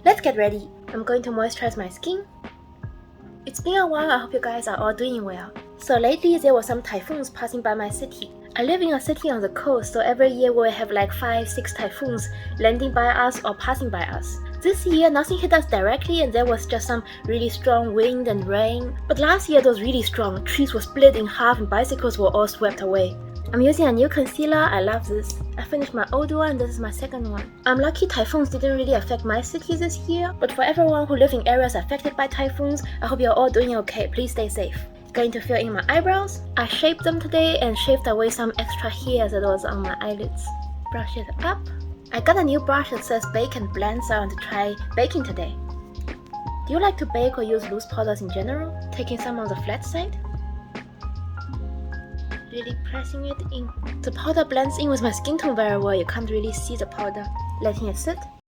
let's get ready. I'm going to moisturize my skin. It's been a while, I hope you guys are all doing well. So lately there were some typhoons passing by my city. I live in a city on the coast, so every year we will have like 5-6 typhoons landing by us or passing by us. This year nothing hit us directly and there was just some really strong wind and rain. But last year it was really strong, trees were split in half and bicycles were all swept away. I'm using a new concealer, I love this. I finished my old one, this is my second one. I'm lucky typhoons didn't really affect my city this year, but for everyone who lives in areas affected by typhoons, I hope you're all doing okay, please stay safe. Going to fill in my eyebrows. I shaped them today and shaved away some extra hair that was on my eyelids. Brush it up. I got a new brush that says bake and blend, so I want to try baking today. Do you like to bake or use loose powders in general? Taking some on the flat side. Really pressing it in. The powder blends in with my skin tone very well, you can't really see the powder. Letting it sit.